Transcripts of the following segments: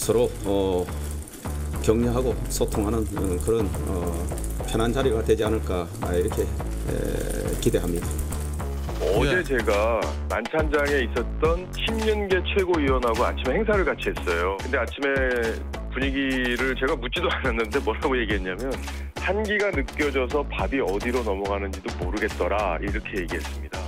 서로 격려하고 소통하는 그런 편한 자리가 되지 않을까 이렇게 기대합니다. 어제 제가 만찬장에 있었던 신윤계 최고위원하고 아침에 행사를 같이 했어요. 근데 아침에 분위기를 제가 묻지도 않았는데 뭐라고 얘기했냐면 한기가 느껴져서 밥이 어디로 넘어가는지도 모르겠더라 이렇게 얘기했습니다.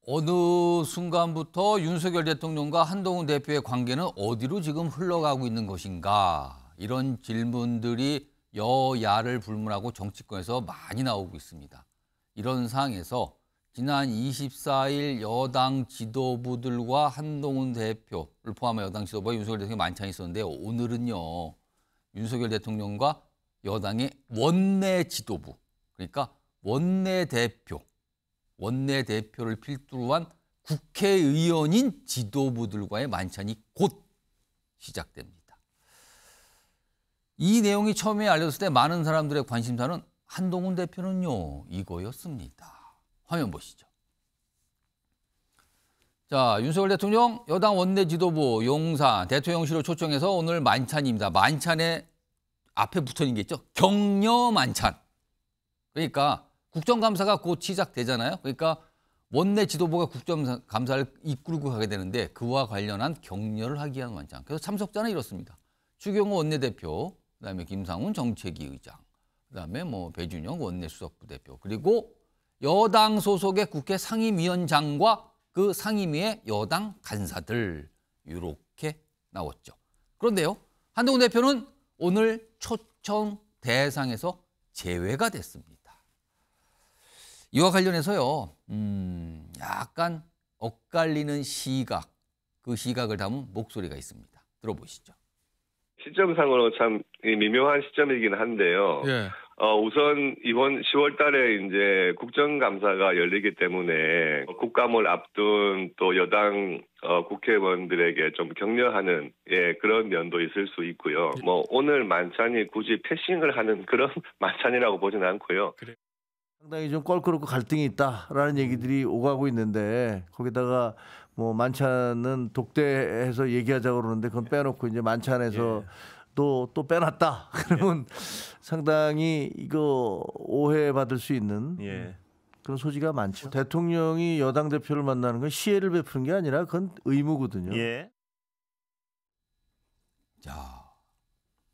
어느 순간부터 윤석열 대통령과 한동훈 대표의 관계는 어디로 지금 흘러가고 있는 것인가? 이런 질문들이 여야를 불문하고 정치권에서 많이 나오고 있습니다. 이런 상황에서 지난 24일 여당 지도부들과 한동훈 대표를 포함한 여당 지도부와 윤석열 대통령이 만찬이 있었는데 오늘은요. 윤석열 대통령과 여당의 원내 지도부, 그러니까 원내대표를 필두로 한 국회의원인 지도부들과의 만찬이 곧 시작됩니다. 이 내용이 처음에 알려졌을 때 많은 사람들의 관심사는 한동훈 대표는요, 이거였습니다. 화면 보시죠. 자, 윤석열 대통령 여당 원내 지도부 용산 대통령실을 초청해서 오늘 만찬입니다. 만찬에 앞에 붙어 있는 게 있죠. 격려 만찬. 그러니까 국정감사가 곧 시작되잖아요. 그러니까 원내 지도부가 국정감사를 이끌고 가게 되는데 그와 관련한 격려를 하기 위한 만찬. 그래서 참석자는 이렇습니다. 추경호 원내대표, 그다음에 김상훈 정책위 의장, 그다음에 배준영 원내수석부 대표, 그리고 여당 소속의 국회 상임위원장과 그 상임위의 여당 간사들 이렇게 나왔죠. 그런데요, 한동훈 대표는 오늘 초청 대상에서 제외가 됐습니다. 이와 관련해서요, 약간 엇갈리는 시각, 그 시각을 담은 목소리가 있습니다. 들어보시죠. 시점상으로 참 미묘한 시점이긴 한데요. 예. 우선 이번 10월 달에 이제 국정감사가 열리기 때문에 국감을 앞둔 또 여당 국회의원들에게 좀 격려하는 그런 면도 있을 수 있고요. 오늘 만찬이 굳이 패싱을 하는 그런 만찬이라고 보지는 않고요. 그래. 상당히 좀 껄끄럽고 갈등이 있다라는 얘기들이 오가고 있는데 거기다가 만찬은 독대해서 얘기하자고 그러는데 그건 빼놓고 이제 만찬에서 또 빼놨다. 그러면 상당히 이거 오해받을 수 있는 그런 소지가 많죠. 대통령이 여당 대표를 만나는 건 시혜를 베푸는 게 아니라 그건 의무거든요. 자,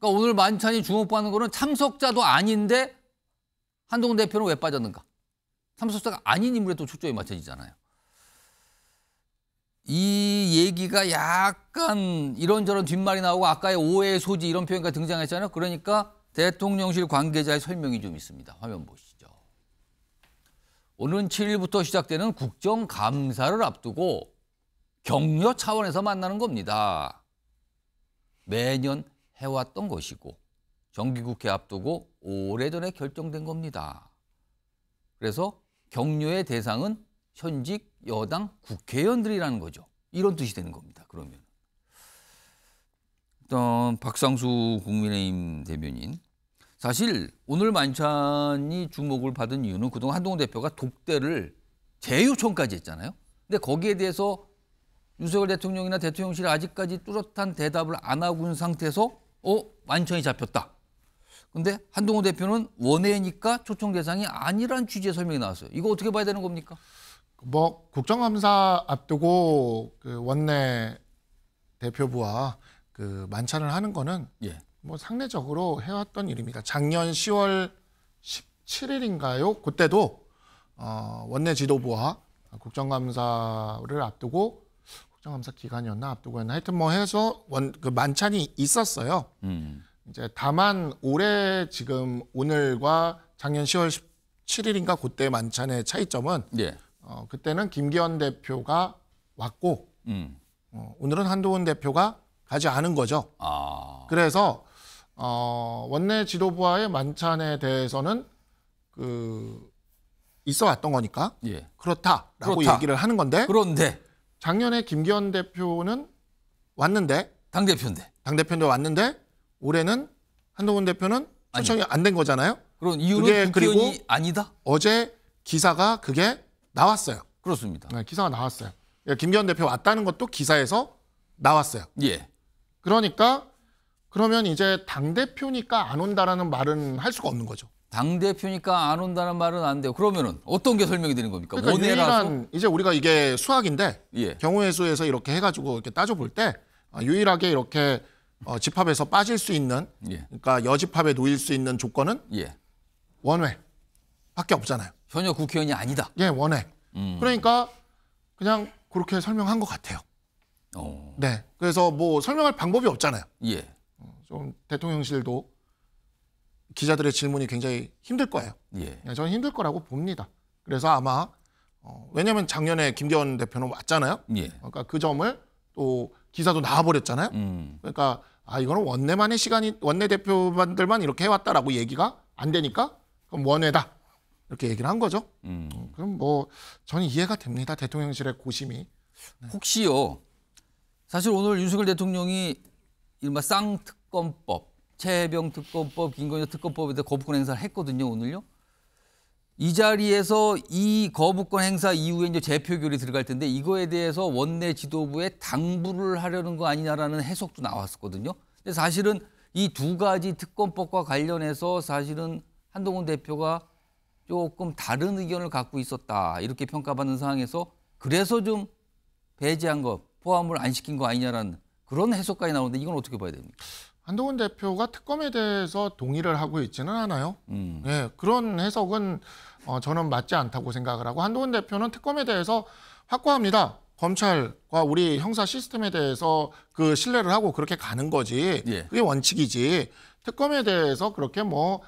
그러니까 오늘 만찬이 주목받는 거는 참석자도 아닌데 한동훈 대표는 왜 빠졌는가? 참석자가 아닌 인물에 또 초점이 맞춰지잖아요. 이 얘기가 약간 이런저런 뒷말이 나오고 아까의 오해의 소지 이런 표현가 등장했잖아요. 그러니까 대통령실 관계자의 설명이 좀 있습니다. 화면 보시죠. 오는 7일부터 시작되는 국정감사를 앞두고 격려 차원에서 만나는 겁니다. 매년 해왔던 것이고 정기국회 앞두고 오래전에 결정된 겁니다. 그래서 격려의 대상은 현직 여당 국회의원들이라는 거죠. 이런 뜻이 되는 겁니다. 그러면 일단 박상수 국민의힘 대변인, 사실 오늘 만찬이 주목을 받은 이유는 그동안 한동훈 대표가 독대를 재요청까지 했잖아요. 근데 거기에 대해서 윤석열 대통령이나 대통령실이 아직까지 뚜렷한 대답을 안 하고 있는 상태에서 만찬이 잡혔다. 근데 한동훈 대표는 원외니까 초청 대상이 아니란 취지의 설명이 나왔어요. 이거 어떻게 봐야 되는 겁니까? 국정감사 앞두고 그 원내 대표부와 그 만찬을 하는 거는 상례적으로 해왔던 일입니다. 작년 10월 17일인가요? 그때도 원내 지도부와 국정감사를 앞두고 국정감사 기간이었나 앞두고였나 하여튼 해서 그 만찬이 있었어요. 이제 다만 올해 지금 오늘과 작년 10월 17일인가 그때 만찬의 차이점은 그때는 김기현 대표가 왔고 오늘은 한동훈 대표가 가지 않은 거죠. 그래서 원내 지도부와의 만찬에 대해서는 있어 왔던 거니까 그렇다라고 얘기를 하는 건데, 그런데 작년에 김기현 대표는 왔는데 당대표인데 당대표인데 왔는데 올해는 한동훈 대표는 초청이 안 된 거잖아요. 그런 이유는 국회의원이 아니다? 어제 기사가 그게 나왔어요. 그렇습니다. 네, 기사가 나왔어요. 김기현 대표 왔다는 것도 기사에서 나왔어요. 예. 그러니까 그러면 이제 당대표니까 안 온다라는 말은 할 수가 없는 거죠. 당대표니까 안 온다는 말은 안 돼요. 그러면은 어떤 게 설명이 되는 겁니까? 그러니까 원내라서? 유일한 이제 우리가 이게 수학인데 예. 경우의 수에서 이렇게 해가지고 이렇게 따져볼 때 유일하게 이렇게 집합에서 빠질 수 있는 예. 그러니까 여집합에 놓일 수 있는 조건은 예. 원외밖에 없잖아요. 현역 국회의원이 아니다. 예, 원외. 그러니까 그냥 그렇게 설명한 것 같아요. 네. 그래서 뭐 설명할 방법이 없잖아요. 예. 좀 대통령실도 기자들의 질문이 굉장히 힘들 거예요. 예. 저는 힘들 거라고 봅니다. 그래서 아마 왜냐하면 작년에 김기현 대표는 왔잖아요. 예. 그러니까 그 점을 또 기사도 나와버렸잖아요. 그러니까 이거는 원내만의 시간이 원내 대표들만 이렇게 해왔다라고 얘기가 안 되니까 그럼 원외다 이렇게 얘기를 한 거죠. 그럼 뭐 저는 이해가 됩니다. 대통령실의 고심이. 네. 혹시요. 사실 오늘 윤석열 대통령이 이른바 쌍특검법, 최혜병 특검법, 김건희 특검법에 대해 거부권 행사를 했거든요. 오늘요. 이 자리에서 이 거부권 행사 이후에 이제 재표결이 들어갈 텐데 이거에 대해서 원내 지도부에 당부를 하려는 거 아니냐라는 해석도 나왔었거든요. 근데 사실은 이 두 가지 특검법과 관련해서 사실은 한동훈 대표가 조금 다른 의견을 갖고 있었다. 이렇게 평가받는 상황에서 그래서 좀 배제한 거, 포함을 안 시킨 거 아니냐라는 그런 해석까지 나오는데 이건 어떻게 봐야 됩니까? 한동훈 대표가 특검에 대해서 동의를 하고 있지는 않아요. 예, 그런 해석은 저는 맞지 않다고 생각을 하고 한동훈 대표는 특검에 대해서 확고합니다. 검찰과 우리 형사 시스템에 대해서 그 신뢰를 하고 그렇게 가는 거지. 예. 그게 원칙이지. 특검에 대해서 그렇게 뭐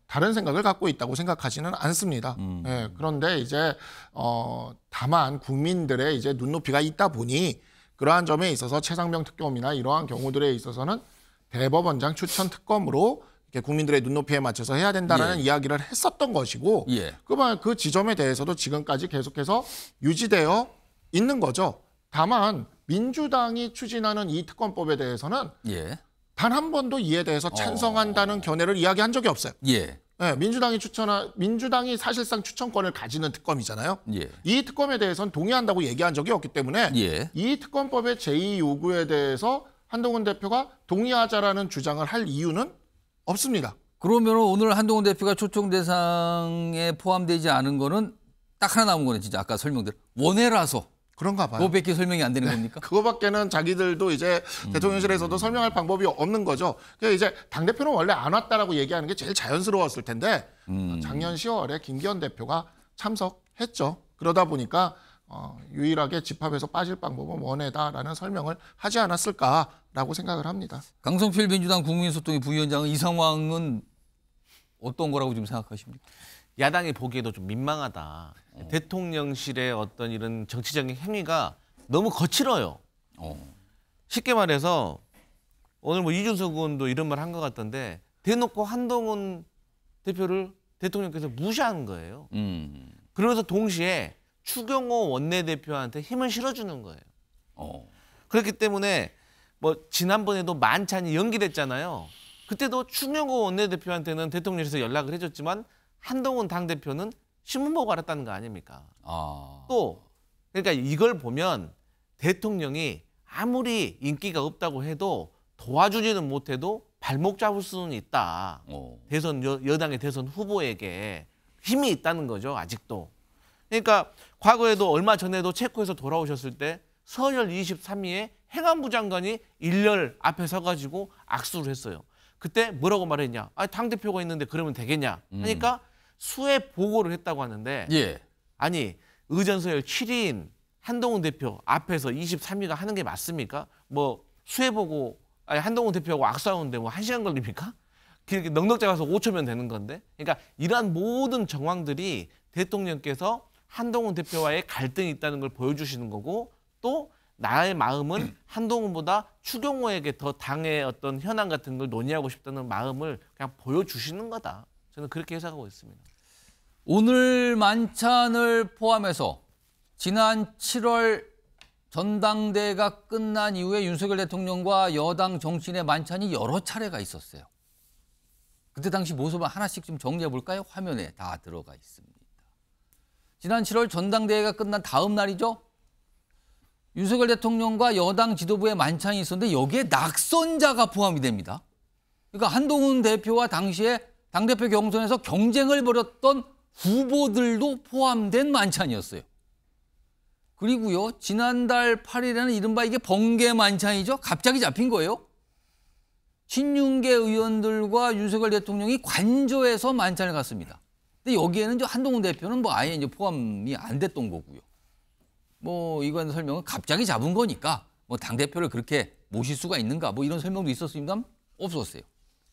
다른 생각을 갖고 있다고 생각하지는 않습니다. 예, 그런데 이제 다만 국민들의 이제 눈높이가 있다 보니 그러한 점에 있어서 최상병 특검이나 이러한 경우들에 있어서는 대법원장 추천 특검으로 이렇게 국민들의 눈높이에 맞춰서 해야 된다라는 이야기를 했었던 것이고 그 지점에 대해서도 지금까지 계속해서 유지되어 있는 거죠. 다만 민주당이 추진하는 이 특검법에 대해서는 단 한 번도 이에 대해서 찬성한다는 견해를 이야기한 적이 없어요. 예, 민주당이 사실상 추천권을 가지는 특검이잖아요. 이 특검에 대해서는 동의한다고 얘기한 적이 없기 때문에 이 특검법의 제2 요구에 대해서 한동훈 대표가 동의하자라는 주장을 할 이유는 없습니다. 그러면 오늘 한동훈 대표가 초청 대상에 포함되지 않은 거는 딱 하나 남은 거네. 진짜 아까 설명대로 원외라서. 그런가 봐요. 그거밖에 설명이 안 되는 겁니까? 그거밖에는 자기들도 이제 대통령실에서도 설명할 방법이 없는 거죠. 그래서 이제 당대표는 원래 안 왔다라고 얘기하는 게 제일 자연스러웠을 텐데 작년 10월에 김기현 대표가 참석했죠. 그러다 보니까 유일하게 집합에서 빠질 방법은 원외다라는 설명을 하지 않았을까라고 생각을 합니다. 강성필 민주당 국민소통위 부위원장은 이 상황은 어떤 거라고 지금 생각하십니까? 야당이 보기에도 좀 민망하다. 대통령실의 어떤 이런 정치적인 행위가 너무 거칠어요. 쉽게 말해서 오늘 뭐 이준석 의원도 이런 말 한 것 같던데 대놓고 한동훈 대표를 대통령께서 무시하는 거예요. 그러면서 동시에 추경호 원내대표한테 힘을 실어주는 거예요. 그렇기 때문에 뭐 지난번에도 만찬이 연기됐잖아요. 그때도 추경호 원내대표한테는 대통령실에서 연락을 해줬지만 한동훈 당대표는 신문 보고 알았다는 거 아닙니까? 또 그러니까 이걸 보면 대통령이 아무리 인기가 없다고 해도 도와주지는 못해도 발목 잡을 수는 있다. 대선 여당의 대선 후보에게 힘이 있다는 거죠. 아직도. 그러니까 과거에도 얼마 전에도 체코에서 돌아오셨을 때 서열 23위에 행안부 장관이 일렬 앞에 서가지고 악수를 했어요. 그때 뭐라고 말했냐? 당대표가 있는데 그러면 되겠냐? 하니까 수해 보고를 했다고 하는데 아니 의전서열 7위인 한동훈 대표 앞에서 23위가 하는 게 맞습니까? 뭐 수해 보고 한동훈 대표하고 악수하는데 뭐 1시간 걸립니까? 이렇게 넉넉 잡아서 5초면 되는 건데. 그러니까 이러한 모든 정황들이 대통령께서 한동훈 대표와의 갈등이 있다는 걸 보여주시는 거고 또 나의 마음은 한동훈보다 추경호에게 더 당의 어떤 현안 같은 걸 논의하고 싶다는 마음을 그냥 보여주시는 거다. 저는 그렇게 해석하고 있습니다. 오늘 만찬을 포함해서 지난 7월 전당대회가 끝난 이후에 윤석열 대통령과 여당 정치인의 만찬이 여러 차례가 있었어요. 그때 당시 모습을 하나씩 좀 정리해 볼까요? 화면에 다 들어가 있습니다. 지난 7월 전당대회가 끝난 다음 날이죠. 윤석열 대통령과 여당 지도부의 만찬이 있었는데 여기에 낙선자가 포함이 됩니다. 그러니까 한동훈 대표와 당시에 당대표 경선에서 경쟁을 벌였던 후보들도 포함된 만찬이었어요. 그리고요, 지난달 8일에는 이른바 이게 번개 만찬이죠. 갑자기 잡힌 거예요. 신윤계 의원들과 윤석열 대통령이 관저에서 만찬을 갔습니다. 근데 여기에는 이제 한동훈 대표는 뭐 아예 이제 포함이 안 됐던 거고요. 뭐 이거에 대한 설명은 갑자기 잡은 거니까 뭐 당대표를 그렇게 모실 수가 있는가 뭐 이런 설명도 있었습니까? 없었어요.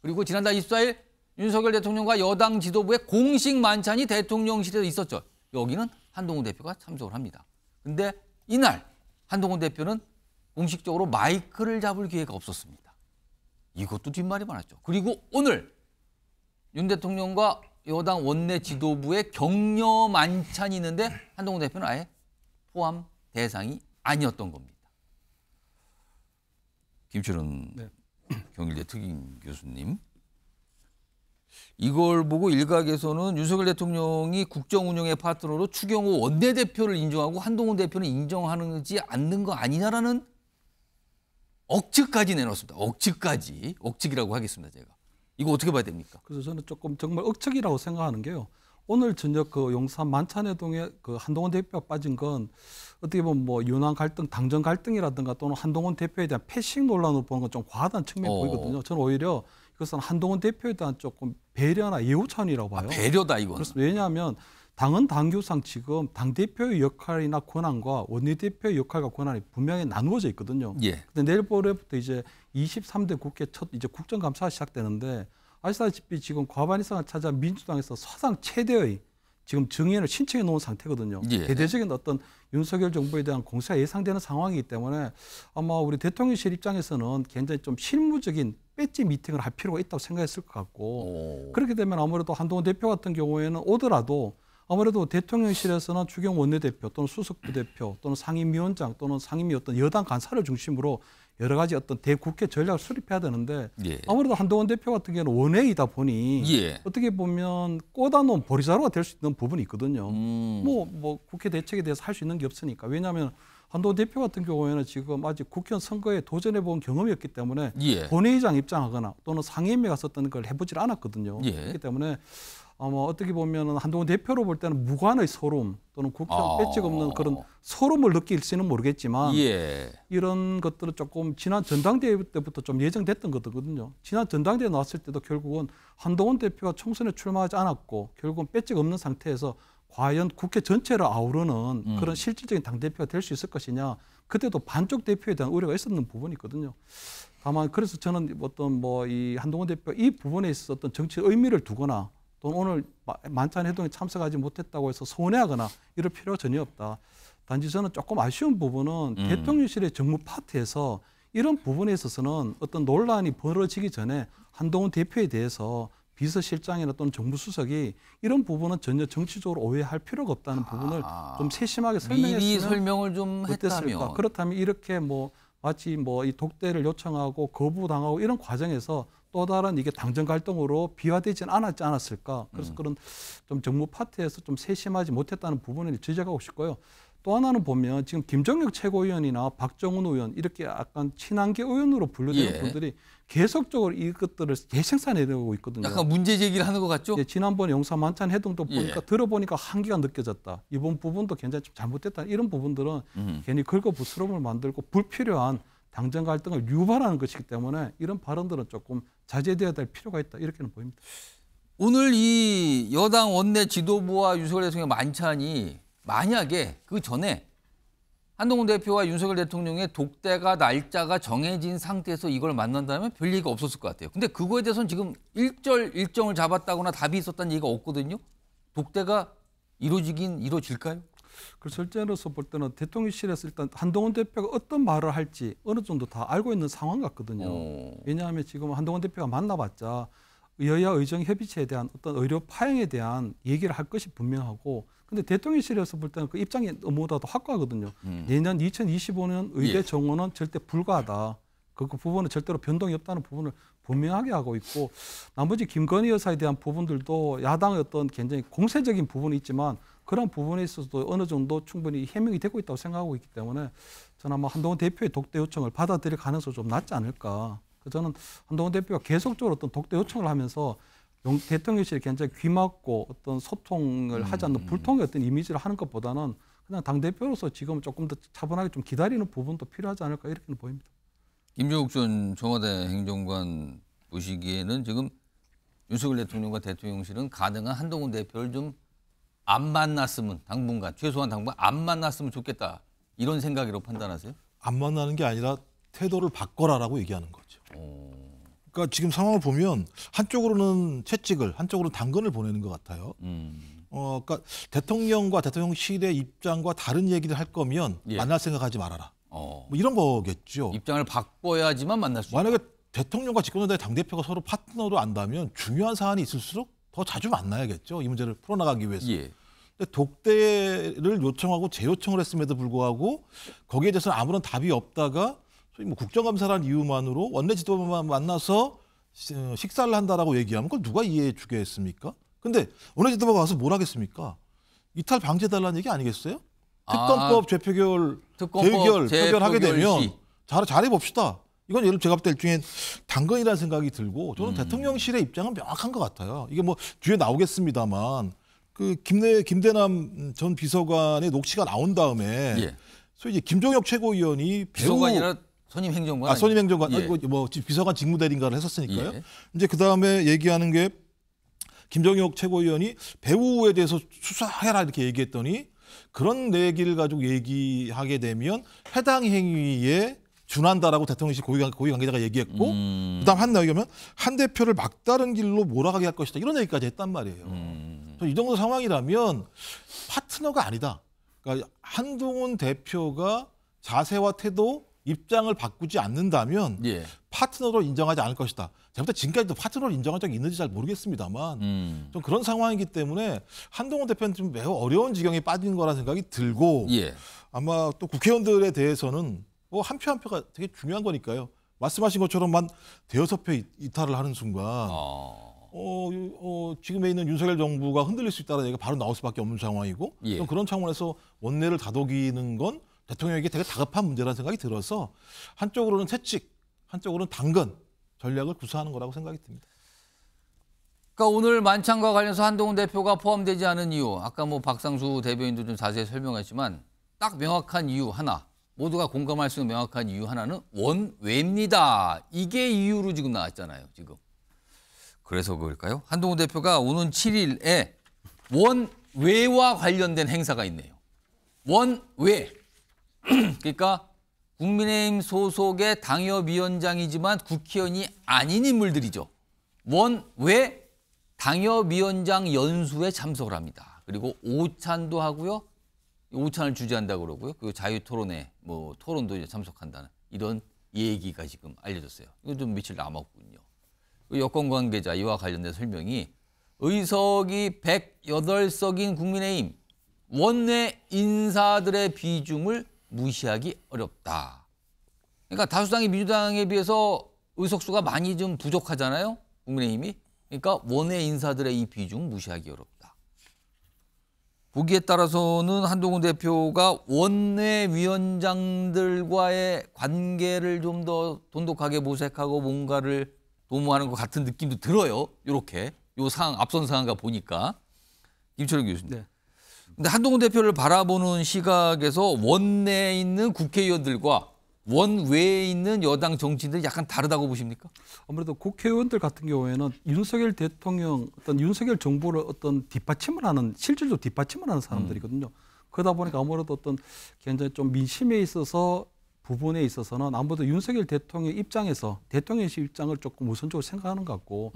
그리고 지난달 24일 윤석열 대통령과 여당 지도부의 공식 만찬이 대통령실에서 있었죠. 여기는 한동훈 대표가 참석을 합니다. 근데 이날 한동훈 대표는 공식적으로 마이크를 잡을 기회가 없었습니다. 이것도 뒷말이 많았죠. 그리고 오늘 윤 대통령과 여당 원내 지도부의 격려 만찬이 있는데 한동훈 대표는 아예 포함 대상이 아니었던 겁니다. 김철은 네. 경일대 특임 교수님. 이걸 보고 일각에서는 윤석열 대통령이 국정 운영의 파트너로 추경호 원내대표를 인정하고 한동훈 대표는 인정하지 않는 거 아니냐라는 억측까지 내놓습니다. 억측이라고 하겠습니다. 제가. 이거 어떻게 봐야 됩니까? 그래서 저는 조금 정말 억측이라고 생각하는 게요. 오늘 저녁 그 용산 만찬회동에 그 한동훈 대표가 빠진 건 어떻게 보면 뭐 윤한 갈등, 당정 갈등이라든가 또는 한동훈 대표에 대한 패싱 논란으로 보는 건 좀 과하다는 측면이 보이거든요. 저는 오히려 이것은 한동훈 대표에 대한 조금 배려나 예우 차원이라고 봐요. 배려다 이거는. 그렇습니다. 왜냐하면 당은 당규상 지금 당대표의 역할이나 권한과 원내대표의 역할과 권한이 분명히 나누어져 있거든요. 예. 근데 내일 모레부터 이제 23대 국회 첫 이제 국정감사가 시작되는데 아시다시피 지금 과반 이상을 차지한 민주당에서 사상 최대의 지금 증인을 신청해 놓은 상태거든요. 예. 대대적인 어떤 윤석열 정부에 대한 공세가 예상되는 상황이기 때문에 아마 우리 대통령실 입장에서는 굉장히 좀 실무적인 배지 미팅을 할 필요가 있다고 생각했을 것 같고 그렇게 되면 아무래도 한동훈 대표 같은 경우에는 오더라도 아무래도 대통령실에서는 추경호 원내대표 또는 수석부 대표 또는 상임위원장 또는 상임위 어떤 여당 간사를 중심으로 여러 가지 어떤 대국회 전략을 수립해야 되는데 예. 아무래도 한동훈 대표 같은 경우는 원외이다 보니 예. 어떻게 보면 꽂아놓은 보리자루가 될 수 있는 부분이 있거든요. 뭐 국회 대책에 대해서 할 수 있는 게 없으니까. 왜냐하면 한동훈 대표 같은 경우에는 지금 아직 국회의원 선거에 도전해 본 경험이 없기 때문에 예. 본회의장 입장하거나 또는 상임위에 갔었던 걸 해보질 않았거든요. 예. 그렇기 때문에 아마 어떻게 보면 한동훈 대표로 볼 때는 무관의 소름 또는 국회의원 배치가 없는 그런 소름을 느낄지는 모르겠지만 예. 이런 것들은 조금 지난 전당대회 때부터 좀 예정됐던 거거든요. 지난 전당대회 나왔을 때도 결국은 한동훈 대표가 총선에 출마하지 않았고 결국은 배치가 없는 상태에서 과연 국회 전체를 아우르는 그런 실질적인 당대표가 될 수 있을 것이냐. 그때도 반쪽 대표에 대한 우려가 있었는 부분이 있거든요. 다만 그래서 저는 어떤 뭐 이 한동훈 대표 이 부분에 있어서 어떤 정치 의미를 두거나 또 오늘 만찬 회동에 참석하지 못했다고 해서 서운해하거나 이럴 필요가 전혀 없다. 단지 저는 조금 아쉬운 부분은 대통령실의 정무 파트에서 이런 부분에 있어서는 어떤 논란이 벌어지기 전에 한동훈 대표에 대해서 비서실장이나 또는 정무수석이 이런 부분은 전혀 정치적으로 오해할 필요가 없다는 부분을 좀 세심하게 설명했으면 미리 설명을 좀 어땠을까? 했다면. 그렇다면 이렇게 뭐 마치 뭐 이 독대를 요청하고 거부당하고 이런 과정에서 또 다른 이게 당정 갈등으로 비화되지는 않았지 않았을까? 그래서 그런 좀 정무 파트에서 좀 세심하지 못했다는 부분을 지적하고 싶고요. 또 하나는 보면 지금 김정혁 최고위원이나 박정훈 의원 이렇게 약간 친한계 의원으로 분류되는 예. 분들이 계속적으로 이것들을 재생산해내고 있거든요. 약간 문제 제기를 하는 것 같죠? 예, 지난번 용산 만찬 회동도 보니까 예. 들어보니까 한계가 느껴졌다. 이번 부분도 굉장히 좀 잘못됐다. 이런 부분들은 괜히 긁어부스럼을 만들고 불필요한 당정 갈등을 유발하는 것이기 때문에 이런 발언들은 조금 자제되어야 될 필요가 있다. 이렇게는 보입니다. 오늘 이 여당 원내 지도부와 윤석열 대통령 만찬이 만약에 그 전에 한동훈 대표와 윤석열 대통령의 독대가 날짜가 정해진 상태에서 이걸 만난다면 별 얘기가 없었을 것 같아요. 근데 그거에 대해서는 지금 일정을 잡았다거나 답이 있었다는 얘기가 없거든요. 독대가 이루어질까요? 그 실제로서 볼 때는 대통령실에서 일단 한동훈 대표가 어떤 말을 할지 어느 정도 다 알고 있는 상황 같거든요. 왜냐하면 지금 한동훈 대표가 만나봤자 여야 의정 협의체에 대한 어떤 의료 파행에 대한 얘기를 할 것이 분명하고 근데 대통령실에서 볼 때는 그 입장이 너무나도 확고하거든요. 내년 2025년 의대 예. 정원은 절대 불가하다. 그 부분은 절대로 변동이 없다는 부분을 분명하게 하고 있고, 나머지 김건희 여사에 대한 부분들도 야당의 어떤 굉장히 공세적인 부분이 있지만 그런 부분에 있어서도 어느 정도 충분히 해명이 되고 있다고 생각하고 있기 때문에 저는 아마 한동훈 대표의 독대 요청을 받아들일 가능성이 좀 낮지 않을까. 저는 한동훈 대표가 계속적으로 어떤 독대 요청을 하면서 대통령실에 굉장히 귀맞고 어떤 소통을 하지 않는 불통의 어떤 이미지를 하는 것보다는 그냥 당대표로서 지금 조금 더 차분하게 좀 기다리는 부분도 필요하지 않을까 이렇게는 보입니다. 김종욱 전 청와대 행정관 보시기에는 지금 윤석열 대통령과 대통령실은 가능한 한동훈 대표를 좀 안 만났으면 당분간 최소한 당분간 안 만났으면 좋겠다 이런 생각으로 판단하세요? 안 만나는 게 아니라 태도를 바꿔라라고 얘기하는 거죠. 그러니까 지금 상황을 보면 한쪽으로는 채찍을, 한쪽으로는 당근을 보내는 것 같아요. 그러니까 대통령과 대통령실의 입장과 다른 얘기를 할 거면 예. 만날 생각하지 말아라. 뭐 이런 거겠죠. 입장을 바꿔야지만 만날 수 있다. 만약에 대통령과 집권여당의 당대표가 서로 파트너로 안다면 중요한 사안이 있을수록 더 자주 만나야겠죠. 이 문제를 풀어나가기 위해서. 예. 근데 독대를 요청하고 재요청을 했음에도 불구하고 거기에 대해서는 아무런 답이 없다가 소위 뭐 국정감사라는 이유만으로 원내 지도부만 만나서 식사를 한다라고 얘기하면 그걸 누가 이해해 주겠습니까? 근데 원내 지도부가 와서 뭘 하겠습니까? 이탈 방지해달라는 얘기 아니겠어요? 특검법 재표결 표결하게 되면 잘해봅시다. 이건 예를 제가 볼 때 일종의 당근이라는 생각이 들고 저는 대통령실의 입장은 명확한 것 같아요. 이게 뭐 뒤에 나오겠습니다만 그 김대남 전 비서관의 녹취가 나온 다음에 예. 소위 이제 김종혁 최고위원이 비서관이 아니라 선임 행정관. 선임 행정관 예. 뭐 비서관 직무대리인가를 했었으니까요. 예. 이제 그 다음에 얘기하는 게 김종혁 최고위원이 배우에 대해서 수사해라 이렇게 얘기했더니 그런 얘기를 가지고 얘기하게 되면 해당 행위에 준한다라고 대통령실 고위 관계자가 얘기했고 그다음 한 얘기하면 한 대표를 막다른 길로 몰아가게 할 것이다 이런 얘기까지 했단 말이에요. 이 정도 상황이라면 파트너가 아니다. 그러니까 한동훈 대표가 자세와 태도, 입장을 바꾸지 않는다면 예. 파트너로 인정하지 않을 것이다. 제가 볼 때 지금까지도 파트너로 인정한 적이 있는지 잘 모르겠습니다만 좀 그런 상황이기 때문에 한동훈 대표는 좀 매우 어려운 지경에 빠진 거라는 생각이 들고 예. 아마 또 국회의원들에 대해서는 뭐 한 표 한 표가 되게 중요한 거니까요. 말씀하신 것처럼 만 대여섯 표 이탈을 하는 순간 지금에 있는 윤석열 정부가 흔들릴 수 있다는 얘기가 바로 나올 수밖에 없는 상황이고 예. 그런 차원에서 원내를 다독이는 건 대통령에게 되게 다급한 문제라는 생각이 들어서 한쪽으로는 채찍, 한쪽으로는 당근 전략을 구사하는 거라고 생각이 듭니다. 그러니까 오늘 만찬과 관련해서 한동훈 대표가 포함되지 않은 이유, 아까 뭐 박상수 대변인도 좀 자세히 설명했지만 딱 명확한 이유 하나, 모두가 공감할 수 있는 명확한 이유 하나는 원외입니다. 이게 이유로 지금 나왔잖아요, 지금. 그래서 그럴까요? 한동훈 대표가 오는 7일에 원외와 관련된 행사가 있네요. 원외. 그러니까 국민의힘 소속의 당협위원장이지만 국회의원이 아닌 인물들이죠. 원외 당협위원장 연수에 참석을 합니다. 그리고 오찬도 하고요. 오찬을 주재한다고 그러고요. 그리고 자유토론회, 뭐 토론도 이제 참석한다는 이런 얘기가 지금 알려졌어요. 이거 좀 며칠 남았군요. 여권 관계자 이와 관련된 설명이 의석이 108석인 국민의힘 원내 인사들의 비중을 무시하기 어렵다. 그러니까 다수당이 민주당에 비해서 의석수가 많이 좀 부족하잖아요. 국민의힘이. 그러니까 원내 인사들의 이 비중 무시하기 어렵다. 보기에 따라서는 한동훈 대표가 원내 위원장들과의 관계를 좀 더 돈독하게 모색하고 뭔가를 도모하는 것 같은 느낌도 들어요. 이렇게 요 상황 앞선 상황과 보니까 김철욱 교수님. 네. 근데 한동훈 대표를 바라보는 시각에서 원내에 있는 국회의원들과 원외에 있는 여당 정치인들이 약간 다르다고 보십니까? 아무래도 국회의원들 같은 경우에는 윤석열 대통령 어떤 윤석열 정부를 어떤 뒷받침을 하는 실질적으로 뒷받침을 하는 사람들이거든요. 그러다 보니까 아무래도 어떤 굉장히 좀 민심에 있어서 부분에 있어서는 아무래도 윤석열 대통령 입장에서 대통령실 입장을 조금 우선적으로 생각하는 것 같고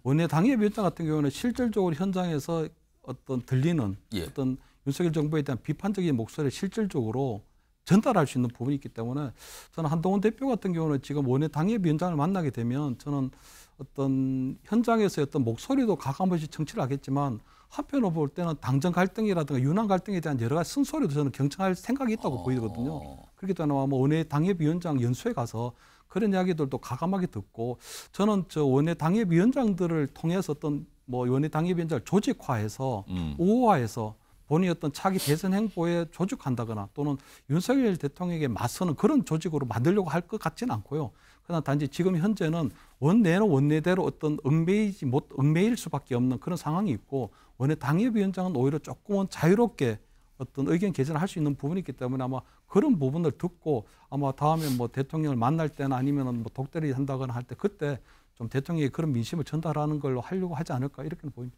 원내 당협위원장 같은 경우는 실질적으로 현장에서 어떤 들리는 예. 어떤 윤석열 정부에 대한 비판적인 목소리를 실질적으로 전달할 수 있는 부분이 있기 때문에 저는 한동훈 대표 같은 경우는 지금 원내 당협위원장을 만나게 되면 저는 어떤 현장에서의 어떤 목소리도 각 한 번씩 청취를 하겠지만 한편으로 볼 때는 당정 갈등이라든가 윤한 갈등에 대한 여러 가지 쓴소리도 저는 경청할 생각이 있다고 보이거든요. 그렇기 때문에 뭐 원외 당협위원장 연수에 가서 그런 이야기들도 가감하게 듣고 저는 저 원외 당협위원장들을 통해서 어떤 뭐 원외 당협위원장을 조직화해서 우호화해서 본인의 어떤 차기 대선 행보에 조직한다거나 또는 윤석열 대통령에게 맞서는 그런 조직으로 만들려고 할 것 같지는 않고요. 그러나 단지 지금 현재는 원내는 원내대로 어떤 얽매일 수밖에 없는 그런 상황이 있고 원내 당협위원장은 오히려 조금은 자유롭게 어떤 의견 개진을 할 수 있는 부분이 있기 때문에 아마 그런 부분을 듣고 아마 다음에 뭐 대통령을 만날 때나 아니면은 뭐 독대리 한다거나 할 때 그때 좀 대통령이 그런 민심을 전달하는 걸로 하려고 하지 않을까 이렇게 보입니다.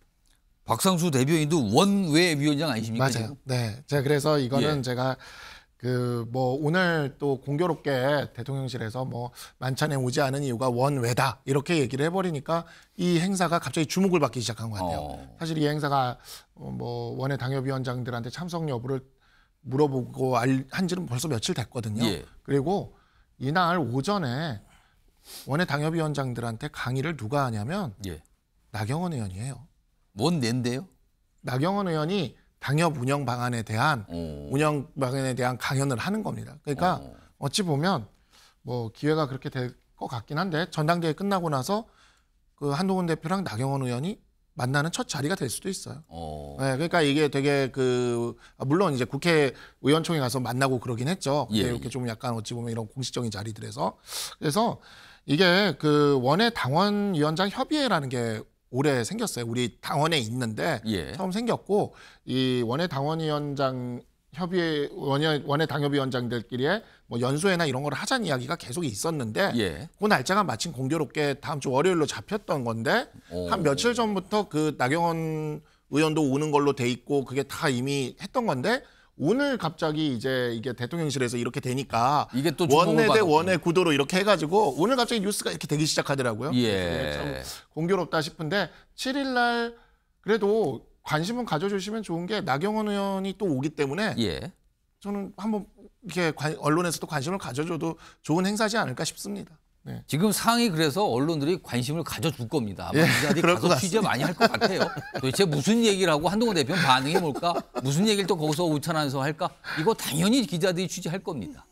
박상수 대변인도 원외위원장 아니십니까? 맞아요. 지금? 네, 제가 그래서 이거는 예. 제가 그 뭐 오늘 또 공교롭게 대통령실에서 뭐 만찬에 오지 않은 이유가 원외다 이렇게 얘기를 해버리니까 이 행사가 갑자기 주목을 받기 시작한 것 같아요. 사실 이 행사가 뭐 원외 당협위원장들한테 참석 여부를 물어보고 한지는 벌써 며칠 됐거든요. 예. 그리고 이날 오전에 원외 당협위원장들한테 강의를 누가 하냐면 예. 나경원 의원이에요. 원내인데요? 나경원 의원이 당협 운영 방안에 대한 강연을 하는 겁니다. 그러니까 어찌 보면 뭐 기회가 그렇게 될 것 같긴 한데 전당대회 끝나고 나서 그 한동훈 대표랑 나경원 의원이 만나는 첫 자리가 될 수도 있어요. 네, 그러니까 이게 되게 그 물론 이제 국회의원총회 가서 만나고 그러긴 했죠. 근데 이렇게 좀 약간 어찌 보면 이런 공식적인 자리들에서 그래서 이게 그 원외 당원위원장 협의회라는 게 올해 생겼어요. 우리 당원에 있는데 처음 생겼고 이 원외 당원위원장 협의회 원외 당협위원장들끼리의 뭐 연수회나 이런 걸 하자는 이야기가 계속 있었는데 그 날짜가 마침 공교롭게 다음 주 월요일로 잡혔던 건데 한 며칠 전부터 그 나경원 의원도 오는 걸로 돼 있고 그게 다 이미 했던 건데 오늘 갑자기 이제 이게 대통령실에서 이렇게 되니까 이게 또 원내 대 원외 구도로 이렇게 해가지고 오늘 갑자기 뉴스가 이렇게 되기 시작하더라고요. 참 공교롭다 싶은데 7일 날 그래도 관심은 가져주시면 좋은 게 나경원 의원이 또 오기 때문에 저는 한번 이렇게 언론에서도 관심을 가져줘도 좋은 행사지 않을까 싶습니다. 네. 지금 상황이 그래서 언론들이 관심을 가져줄 겁니다. 기자들이 그럴 가서 것 취재 많이 할 것 같아요. 도대체 무슨 얘기를 하고 한동훈 대표는 반응이 뭘까? 무슨 얘기를 또 거기서 우천하면서 할까? 이거 당연히 기자들이 취재할 겁니다.